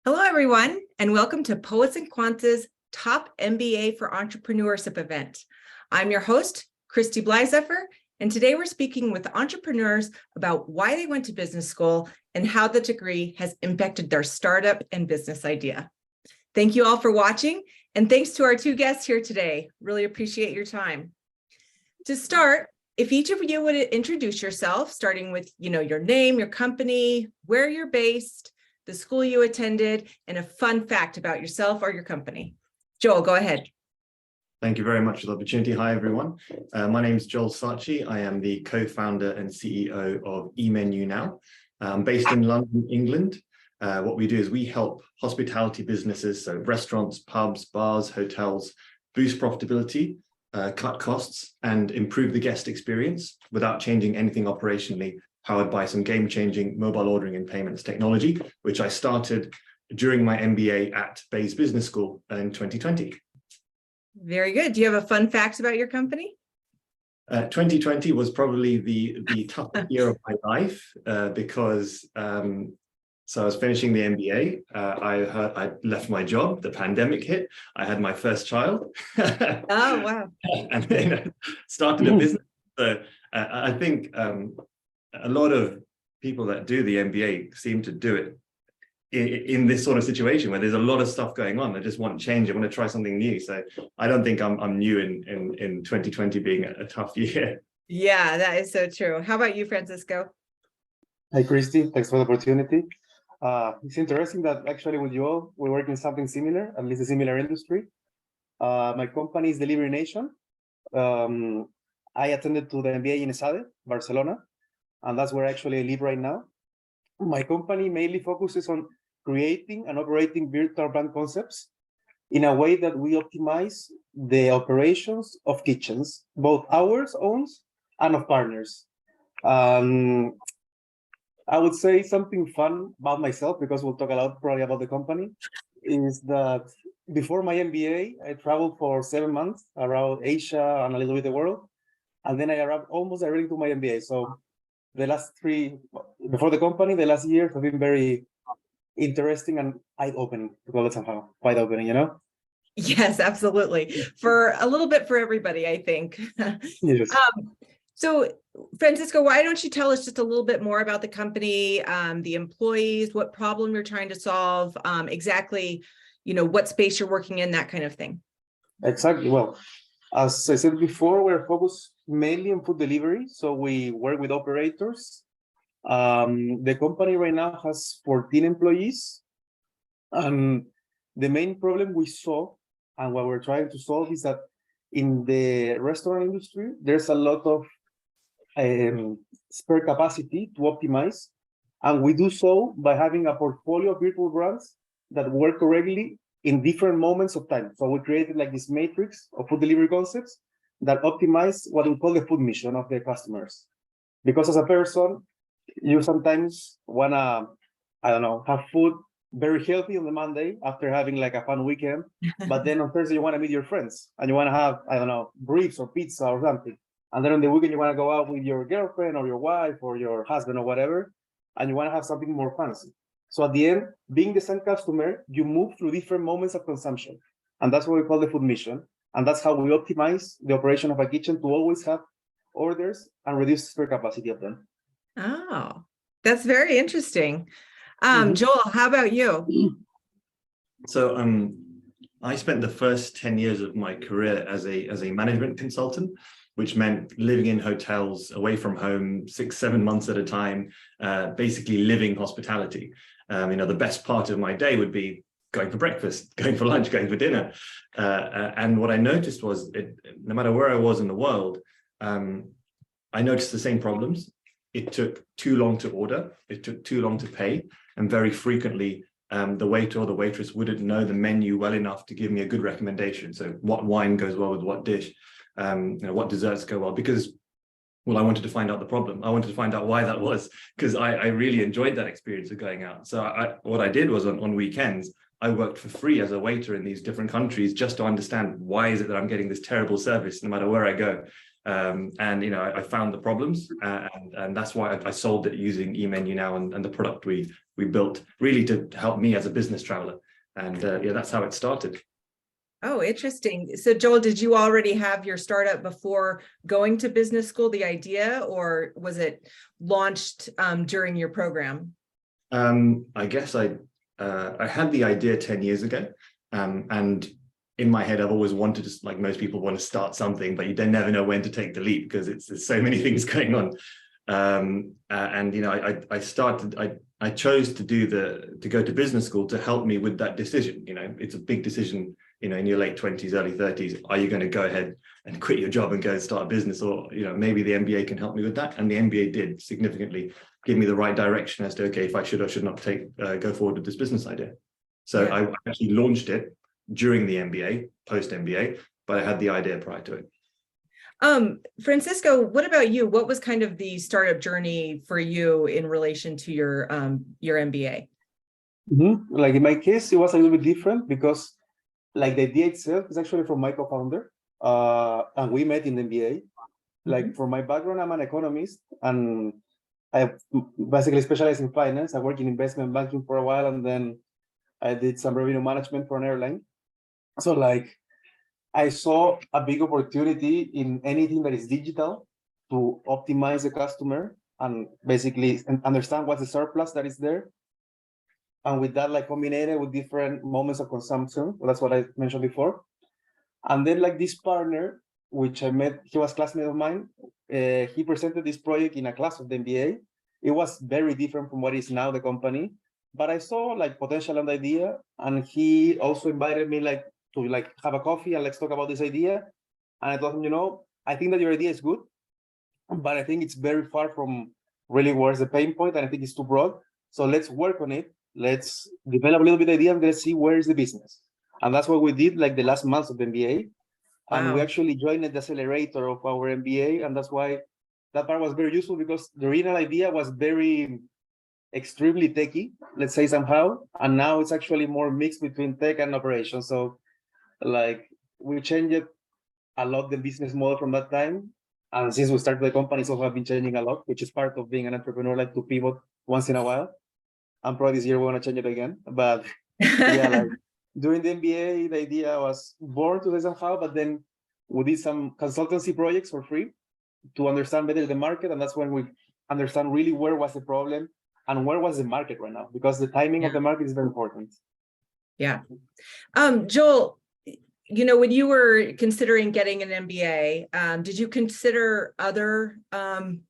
Hello, everyone, and welcome to Poets and Quants' top MBA for Entrepreneurship event. I'm your host, Christy Blyzeffer, and today we're speaking with entrepreneurs about why they went to business school and how the degree has impacted their startup and business idea. Thank you all for watching, and thanks to our two guests here today. Really appreciate your time. To start, if each of you would introduce yourself, starting with your name, your company, where you're based, the school you attended, and a fun fact about yourself or your company. Joel, go ahead. Thank you very much for the opportunity. Hi, everyone. My name is Joel Sarchi. I am the co-founder and CEO of eMenu Now. I'm based in London, England. What we do is we help hospitality businesses, so restaurants, pubs, bars, hotels, boost profitability, cut costs, and improve the guest experience without changing anything operationally, powered by some game-changing mobile ordering and payments technology, which I started during my MBA at Bayes Business School in 2020. Very good. Do you have a fun fact about your company? 2020 was probably the toughest year of my life because so I was finishing the MBA. I left my job. The pandemic hit. I had my first child. Oh, wow. And then started a business. So I think a lot of people that do the MBA seem to do it in this sort of situation where there's a lot of stuff going on. They just want change. They want to try something new. So I don't think I'm new in 2020 being a tough year. Yeah, that is so true. How about you, Francisco? Hi, Christy. Thanks for the opportunity. It's interesting that actually with you all, we work in something similar, at least a similar industry. My company is Delivery Nation. I attended to the MBA in ESADE, Barcelona, and that's where actually I live right now. My company mainly focuses on creating and operating virtual brand concepts in a way that we optimize the operations of kitchens, both ours own and of partners. I would say something fun about myself, because we'll talk a lot probably about the company, is that before my MBA, I traveled for 7 months around Asia and a little bit the world. And then I arrived almost directly to my MBA. So the last three, before the company, the last years have been very interesting and eye-opening, to call it somehow, wide-opening, Yes, absolutely. For a little bit for everybody, I think. Yes. So, Francisco, why don't you tell us just a little bit more about the company, the employees, what problem you're trying to solve, exactly, what space you're working in, that kind of thing. Exactly. Well, as I said before, we're focused mainly on food delivery. So we work with operators. The company right now has 14 employees. And the main problem we saw and what we're trying to solve is that in the restaurant industry, there's a lot of spare capacity to optimize. And we do so by having a portfolio of virtual brands that work correctly in different moments of time. So we created like this matrix of food delivery concepts that optimize what we call the food mission of the customers. Because as a person, you sometimes wanna, have food very healthy on the Monday after having like a fun weekend. But then on Thursday, you wanna meet your friends and you wanna have, briefs or pizza or something. And then on the weekend, you wanna go out with your girlfriend or your wife or your husband or whatever, and you wanna have something more fancy. So at the end, being the same customer, you move through different moments of consumption. And that's what we call the food mission. And that's how we optimize the operation of a kitchen to always have orders and reduce spare capacity of them. Oh, that's very interesting. Joel, how about you? So I spent the first 10 years of my career as a management consultant, which meant living in hotels away from home 6-7 months at a time, basically living hospitality. The best part of my day would be going for breakfast, going for lunch, going for dinner. And what I noticed was no matter where I was in the world, I noticed the same problems. It took too long to order. It took too long to pay. And very frequently, the waiter or the waitress wouldn't know the menu well enough to give me a good recommendation. So what wine goes well with what dish, what desserts go well, because, well, I wanted to find out the problem. I wanted to find out why that was, because I really enjoyed that experience of going out. So what I did was on weekends, I worked for free as a waiter in these different countries just to understand why is it that I'm getting this terrible service no matter where I go. And I found the problems, and that's why I solved it using eMenu now, and the product we built really to help me as a business traveler. And that's how it started. Oh, interesting. So Joel, did you already have your startup before going to business school, the idea, or was it launched during your program? I guess I had the idea 10 years ago, and in my head, I've always wanted to, like most people, want to start something, but you then never know when to take the leap because there's so many things going on. I chose to go to business school to help me with that decision. It's a big decision, in your late 20s, early 30s. Are you going to go ahead and quit your job and go start a business? Or, maybe the MBA can help me with that. And the MBA did significantly give me the right direction as to, okay, if I should or should not go forward with this business idea. So yeah. I actually launched it during the MBA, post MBA, but I had the idea prior to it. Francisco, what about you? What was kind of the startup journey for you in relation to your MBA? Mm-hmm. Like in my case, it was a little bit different because like the idea itself is actually from my co-founder, and we met in the MBA. Like for my background, I'm an economist, and I basically specialize in finance. I worked in investment banking for a while, and then I did some revenue management for an airline. So like I saw a big opportunity in anything that is digital to optimize the customer and basically understand what's the surplus that is there. And with that, like combined with different moments of consumption. Well, that's what I mentioned before. And then like this partner, which I met, he was a classmate of mine. He presented this project in a class of the MBA. It was very different from what is now the company, but I saw like potential and idea. And he also invited me like to like have a coffee and let's talk about this idea. And I told him, I think that your idea is good, but I think it's very far from really where's the pain point. And I think it's too broad. So let's work on it. Let's develop a little bit of idea and let's see where is the business. And that's what we did like the last months of the MBA. Wow. And we actually joined the accelerator of our MBA. And that's why that part was very useful because the original idea was very extremely techy, let's say somehow. And now it's actually more mixed between tech and operations. So like we changed a lot the business model from that time. And since we started the company, so have been changing a lot, which is part of being an entrepreneur, like to pivot once in a while. And probably this year we want to change it again. But yeah, like during the MBA, the idea was born to somehow, but then we did some consultancy projects for free to understand better the market. And that's when we understand really where was the problem and where was the market right now, because the timing of the market is very important. Yeah. Joel, when you were considering getting an MBA, did you consider other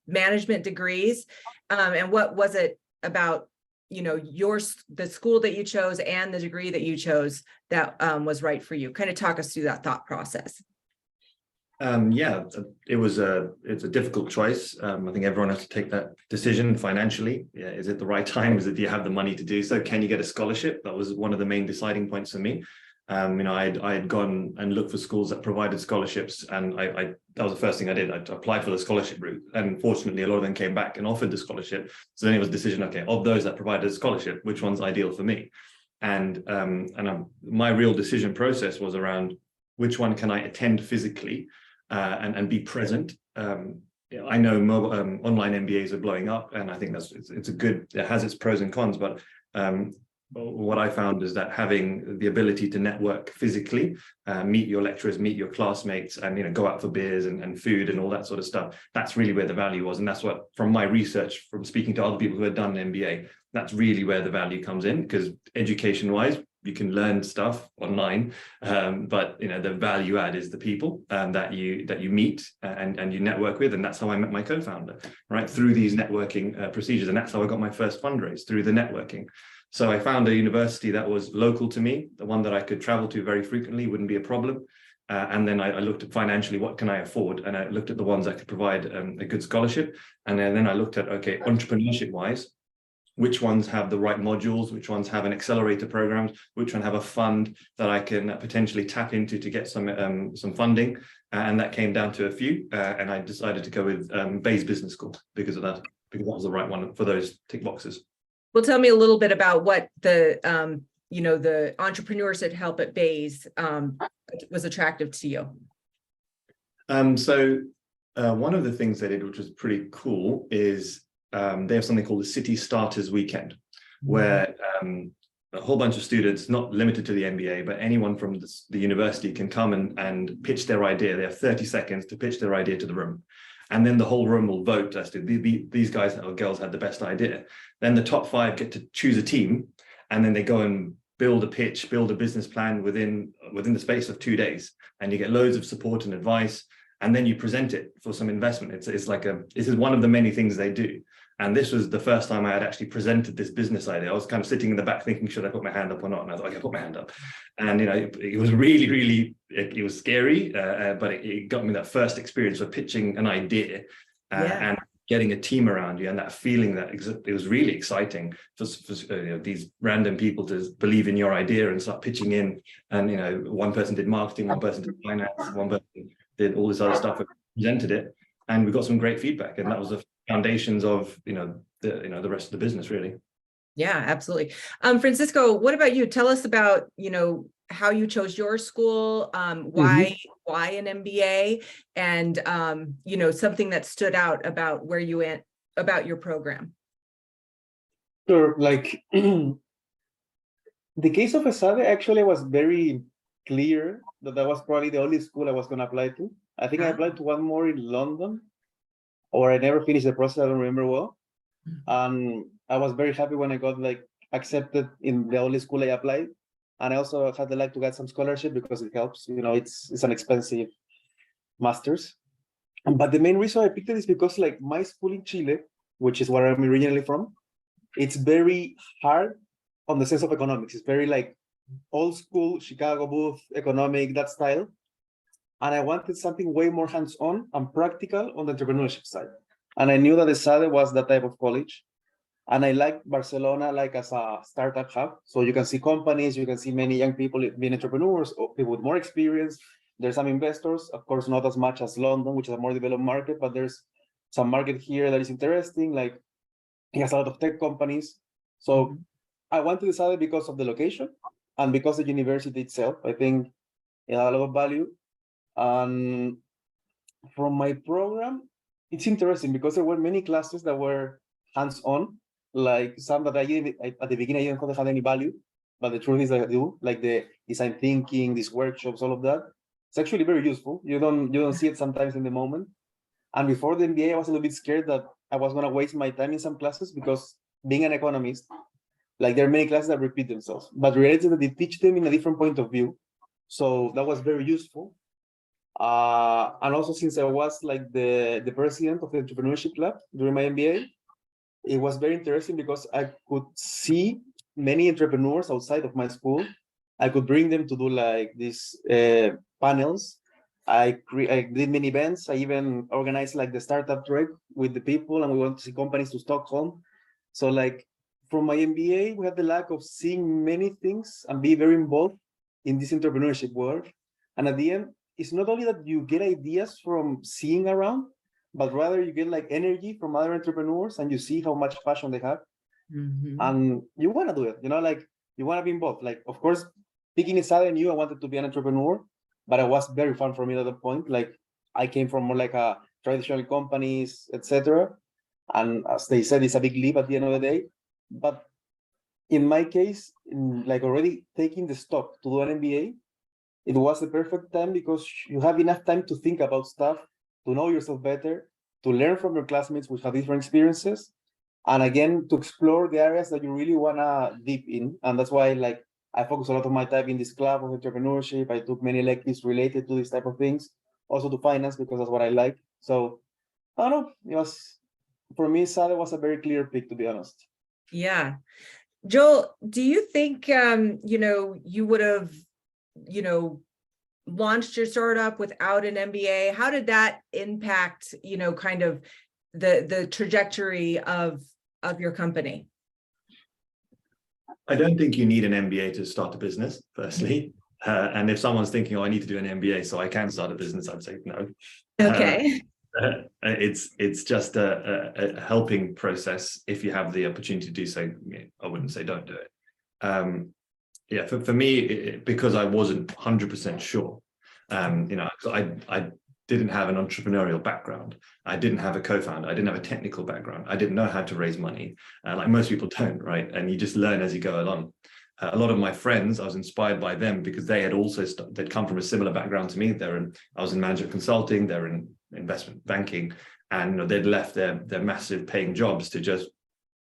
management degrees? And what was it about, the school that you chose and the degree that you chose that was right for you? Kind of talk us through that thought process. It's a difficult choice. I think everyone has to take that decision financially. Yeah, is it the right time? Do you have the money to do so? Can you get a scholarship? That was one of the main deciding points for me. I had gone and looked for schools that provided scholarships, and that was the first thing I did. I applied for the scholarship route, and fortunately, a lot of them came back and offered the scholarship. So then it was a decision, okay, of those that provided a scholarship, which one's ideal for me? And my real decision process was around which one can I attend physically and be present. I know online MBAs are blowing up, and I think it has its pros and cons, but what I found is that having the ability to network physically, meet your lecturers, meet your classmates, and go out for beers and food and all that sort of stuff, that's really where the value was. And that's what, from my research, from speaking to other people who had done an MBA, that's really where the value comes in, because education-wise, you can learn stuff online, but the value add is the people that you meet and you network with. And that's how I met my co-founder, right, through these networking procedures. And that's how I got my first fundraise, through the networking. So I found a university that was local to me, the one that I could travel to very frequently, wouldn't be a problem. And then I looked at financially, what can I afford? And I looked at the ones that could provide a good scholarship. And then I looked at, okay, entrepreneurship-wise, which ones have the right modules, which ones have an accelerator programs, which one have a fund that I can potentially tap into to get some funding. And that came down to a few. And I decided to go with Bayes Business School because of that, because that was the right one for those tick boxes. Well, tell me a little bit about what the entrepreneurs that help at Bayes was attractive to you. So One of the things they did, which was pretty cool, is they have something called the City Starters Weekend, where a whole bunch of students, not limited to the MBA, but anyone from the university can come and pitch their idea. They have 30 seconds to pitch their idea to the room. And then the whole room will vote as to these guys or girls had the best idea. Then the top 5 get to choose a team, and then they go and build a pitch, build a business plan within the space of 2 days. And you get loads of support and advice. And then you present it for some investment. This is one of the many things they do. And this was the first time I had actually presented this business idea. I was kind of sitting in the back thinking, should I put my hand up or not? And I thought, okay, put my hand up. And, it was really, really, it was scary, but it got me that first experience of pitching an idea and getting a team around you, and that feeling that it was really exciting for these random people to believe in your idea and start pitching in. And, one person did marketing, one person did finance, one person did all this other stuff and presented it. And we got some great feedback. And that was the foundations of, the rest of the business, really. Yeah, absolutely. Francisco, what about you? Tell us about, how you chose your school, why an MBA, and, something that stood out about where you went, about your program. Sure. Like the case of ESADE actually was very clear that was probably the only school I was going to apply to. I think I applied to one more in London, or I never finished the process. I don't remember well. And I was very happy when I got accepted in the only school I applied. And I also had the luck to get some scholarship because it helps. It's an expensive master's. But the main reason I picked it is because my school in Chile, which is where I'm originally from, it's very hard on the sense of economics. It's very old school Chicago Booth economic, that style. And I wanted something way more hands-on and practical on the entrepreneurship side. And I knew that ESADE was that type of college. And I like Barcelona as a startup hub. So you can see companies, you can see many young people being entrepreneurs, or people with more experience. There's some investors, of course, not as much as London, which is a more developed market, but there's some market here that is interesting. It has a lot of tech companies. So I went to ESADE because of the location and because the university itself. I think it had a lot of value. And from my program, it's interesting because there were many classes that were hands-on, some that at the beginning I didn't think had any value, but the truth is that I do, the design thinking, these workshops, all of that. It's actually very useful. You don't see it sometimes in the moment. And before the MBA, I was a little bit scared that I was going to waste my time in some classes because being an economist, there are many classes that repeat themselves, but reality is that they teach them in a different point of view. So that was very useful. And also, since I was the president of the entrepreneurship lab during my MBA, it was very interesting because I could see many entrepreneurs outside of my school. I could bring them to do these panels. I did many events. I even organized the startup trek with the people, and we went to see companies to Stockholm. So from my MBA, we had the luck of seeing many things and be very involved in this entrepreneurship world. And at the end, it's not only that you get ideas from seeing around, but rather you get energy from other entrepreneurs and you see how much passion they have. And you want to do it, you want to be involved. Of course, picking ESADE, I knew I wanted to be an entrepreneur, but it was very fun for me at that point. I came from more a traditional companies, etc. And as they said, it's a big leap at the end of the day. But in my case, already taking the stop to do an MBA, it was the perfect time because you have enough time to think about stuff, to know yourself better, to learn from your classmates which have different experiences, and again, to explore the areas that you really want to deep in. And that's why I focus a lot of my time in this club of entrepreneurship. I took many electives related to this type of things, also to finance because that's what I like. So I don't know, it was, for me, ESADE was a very clear pick, to be honest. Yeah. Joel, do you think, you would have, launched your startup without an MBA? How did that impact, kind of the trajectory of your company? I don't think you need an MBA to start a business, firstly. And if someone's thinking, I need to do an MBA so I can start a business, I'd say no. Okay. It's just a helping process. If you have the opportunity to do so, I wouldn't say don't do it. For me, because I wasn't 100% sure, I didn't have an entrepreneurial background. I didn't have a co-founder. I didn't have a technical background. I didn't know how to raise money, like most people don't, right? And you just learn as you go along. A lot of my friends, I was inspired by them because they had also they'd come from a similar background to me. I was in management consulting, they're in investment banking, and they'd left their massive paying jobs to just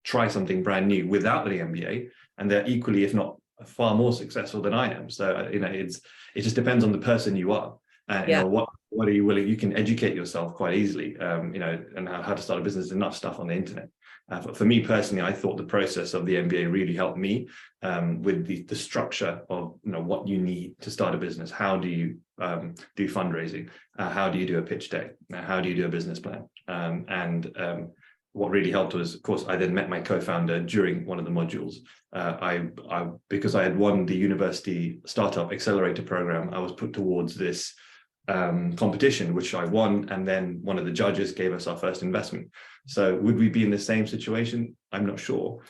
try something brand new without the MBA, and they're equally, if not far more successful than I am. So it just depends on the person you are, and what are you willing. You can educate yourself quite easily, and how to start a business. There's enough stuff on the internet. For me personally, I thought the process of the MBA really helped me with the structure of what you need to start a business. How do you do fundraising? How do you do a pitch deck? How do you do a business plan? What really helped was, of course, I then met my co-founder during one of the modules. Because I had won the university startup accelerator program, I was put towards this competition, which I won, and then one of the judges gave us our first investment. So would we be in the same situation? I'm not sure.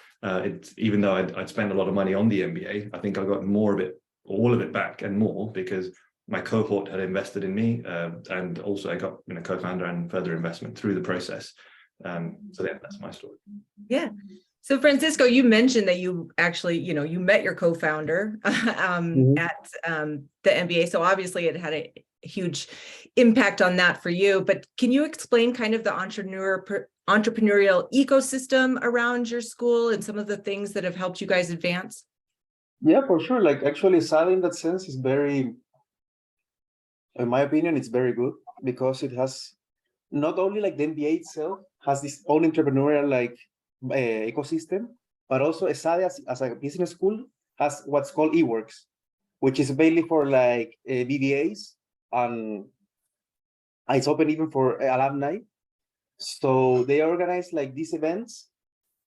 Even though I'd spent a lot of money on the MBA, I think I got more of it, all of it back and more, because my cohort had invested in me, and also I got co-founder and further investment through the process. So that's my story. Yeah. So Francisco, you mentioned that you actually, you met your co-founder at the MBA. So obviously it had a huge impact on that for you, but can you explain kind of the entrepreneurial ecosystem around your school and some of the things that have helped you guys advance? Yeah, for sure. Like actually SADE in that sense is very, in my opinion, it's very good because it has not only like the MBA itself has this own entrepreneurial ecosystem, but also ESADE as a business school has what's called eWorks, which is mainly for BBAs, and it's open even for alumni. So they organize these events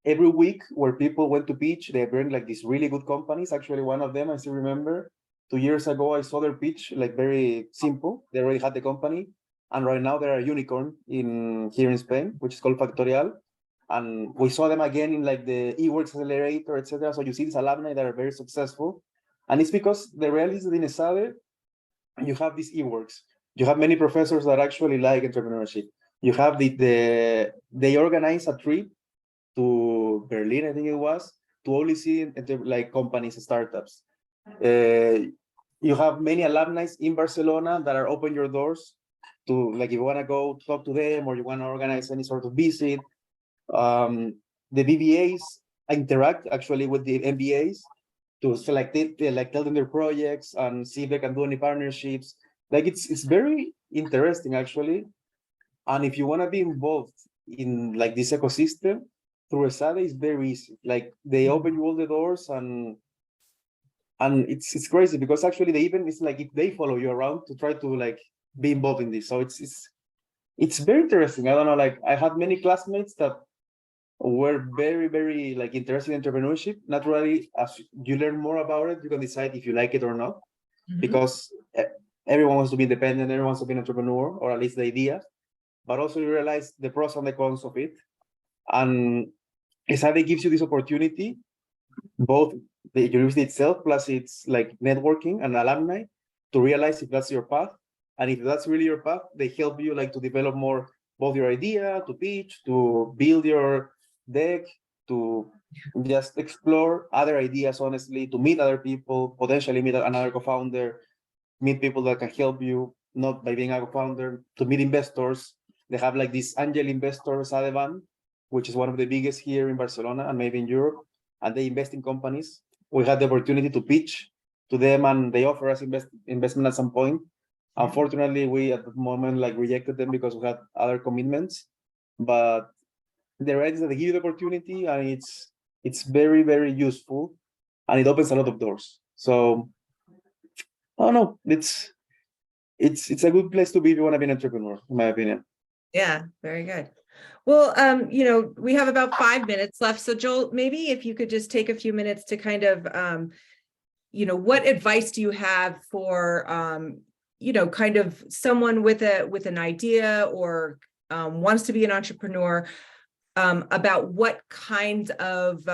every week where people went to pitch. They bring these really good companies. Actually, one of them I still remember 2 years ago, I saw their pitch, very simple. They already had the company, and right now they're a unicorn here in Spain, which is called Factorial. And we saw them again in the eWorks Accelerator, etc. So you see these alumni that are very successful. And it's because the reality is that in ESADE, you have these eWorks. You have many professors that actually like entrepreneurship. You have they organize a trip to Berlin, I think it was, to only see companies and startups. You have many alumni in Barcelona that are open your doors to, if you want to go talk to them or you want to organize any sort of visit. The BBAs interact actually with the MBAs to select it, tell them their projects and see if they can do any partnerships. It's very interesting actually. And if you want to be involved in this ecosystem through ESADE, is very easy. They open you all the doors, and it's crazy because actually it's if they follow you around to try to be involved in this. So it's very interesting. I don't know, I had many classmates that were very, very interested in entrepreneurship. Naturally, as you learn more about it, you can decide if you like it or not, because everyone wants to be independent, everyone wants to be an entrepreneur, or at least the idea. But also you realize the pros and the cons of it. And ESADE gives you this opportunity, both the university itself, plus it's networking and alumni, to realize if that's your path. And if that's really your path, they help you to develop more, both your idea, to pitch, to build your deck, to just explore other ideas, honestly, to meet other people, potentially meet another co-founder, meet people that can help you, not by being a co-founder, to meet investors. They have this angel investor SADE Van, which is one of the biggest here in Barcelona and maybe in Europe, and they invest in companies. We had the opportunity to pitch to them, and they offer us investment at some point. Unfortunately, we at the moment rejected them because we had other commitments. But the reality is that they give you the opportunity, and it's very, very useful, and it opens a lot of doors. So I don't know, it's a good place to be if you want to be an entrepreneur, in my opinion. Yeah, very good. Well, we have about 5 minutes left. So Joel, maybe if you could just take a few minutes to kind of, what advice do you have for, kind of someone with an idea or wants to be an entrepreneur, about what kinds of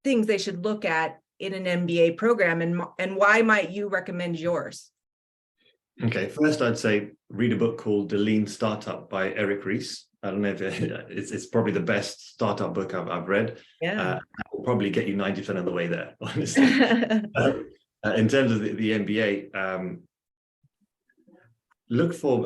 things they should look at in an MBA program, and why might you recommend yours? Okay, first I'd say read a book called The Lean Startup by Eric Ries. I don't know if it's probably the best startup book I've read. Yeah. That will probably get you 90% of the way there, honestly. In terms of the MBA, look for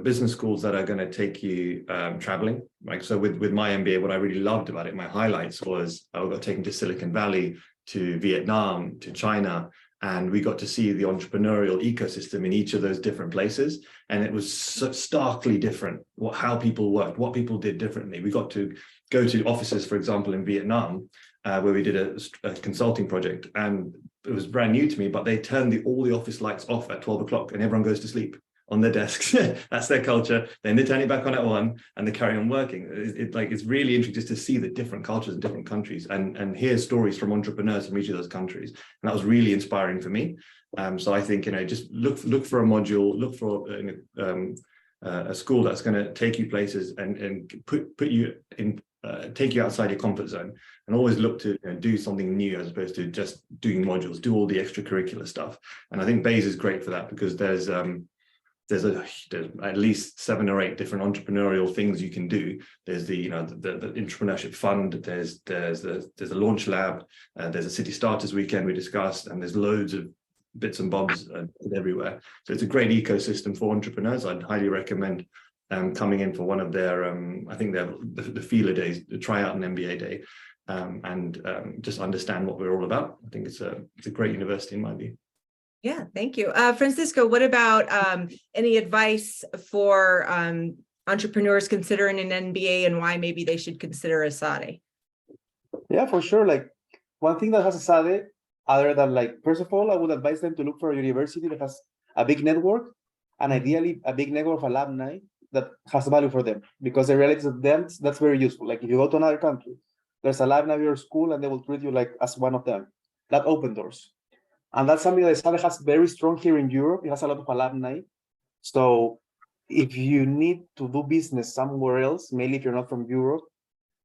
business schools that are going to take you traveling. Right. So with my MBA, what I really loved about it, my highlights was I got taken to Silicon Valley, to Vietnam, to China, and we got to see the entrepreneurial ecosystem in each of those different places. And it was so starkly different, how people worked, what people did differently. We got to go to offices, for example, in Vietnam, where we did a consulting project, and it was brand new to me, but they turned all the office lights off at 12 o'clock and everyone goes to sleep on their desks. That's their culture. Then they turn it back on at 1 and they carry on working. It's really interesting just to see the different cultures in different countries and hear stories from entrepreneurs from each of those countries. And that was really inspiring for me. So I think, just look for a module, look for a school that's going to take you places and put you in, take you outside your comfort zone, and always look to do something new as opposed to just doing modules, do all the extracurricular stuff. And I think Bayes is great for that, because there's at least 7 or 8 different entrepreneurial things you can do. There's the entrepreneurship fund, there's a launch lab, there's a city starters weekend we discussed, and there's loads of bits and bobs everywhere. So it's a great ecosystem for entrepreneurs. I'd highly recommend coming in for one of their I think they're the feeler days, to try out an MBA day, and just understand what we're all about. I think it's a great university in my view. Yeah, thank you. Francisco, what about any advice for entrepreneurs considering an MBA and why maybe they should consider ESADE? Yeah, for sure. Like, one thing that has ESADE, other than, like, first of all, I would advise them to look for a university that has a big network, and ideally a big network of alumni that has value for them, because the reality is that that's very useful. Like, if you go to another country, there's alumni of your school and they will treat you like as one of them. That opens doors. And that's something that ESADE has very strong here in Europe. It has a lot of alumni. So if you need to do business somewhere else, mainly if you're not from Europe,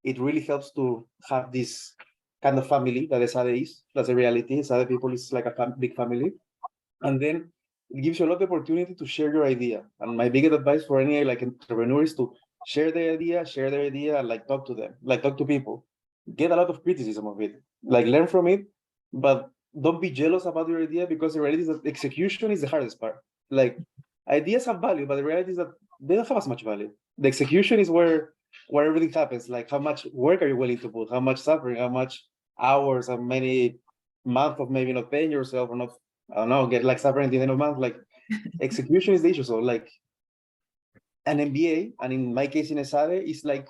it really helps to have this kind of family that ESADE is. That's the reality. ESADE people is like a big family. And then it gives you a lot of opportunity to share your idea. And my biggest advice for any entrepreneur is to share their idea, and like talk to them, like talk to people. Get a lot of criticism of it, like learn from it, but don't be jealous about your idea, because the reality is that execution is the hardest part. Like, ideas have value, but the reality is that they don't have as much value. The execution is where everything happens. Like, how much work are you willing to put? How much suffering? How much hours? How many months of maybe not paying yourself, or not, I don't know, get like suffering at the end of the month? Like, execution is the issue. So like an MBA, and in my case in ESADE, is like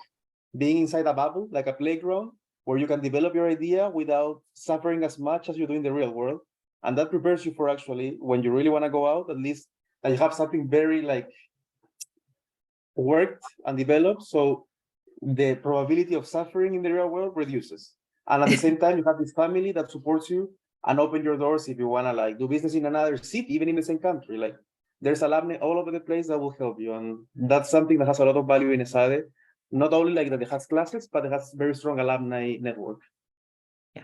being inside a bubble, like a playground, where you can develop your idea without suffering as much as you do in the real world. And that prepares you for actually, when you really want to go out, at least that you have something very like worked and developed. So the probability of suffering in the real world reduces. And at the same time, you have this family that supports you and open your doors if you want to like do business in another city, even in the same country. Like, there's alumni all over the place that will help you. And that's something that has a lot of value in ESADE. Not only like that it has classes, but it has very strong alumni network. Yeah.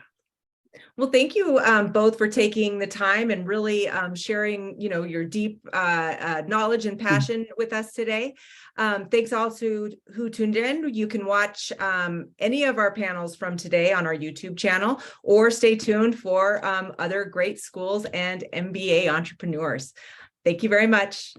Well, thank you both for taking the time and really sharing, your deep knowledge and passion with us today. Thanks also who tuned in. You can watch any of our panels from today on our YouTube channel, or stay tuned for other great schools and MBA entrepreneurs. Thank you very much.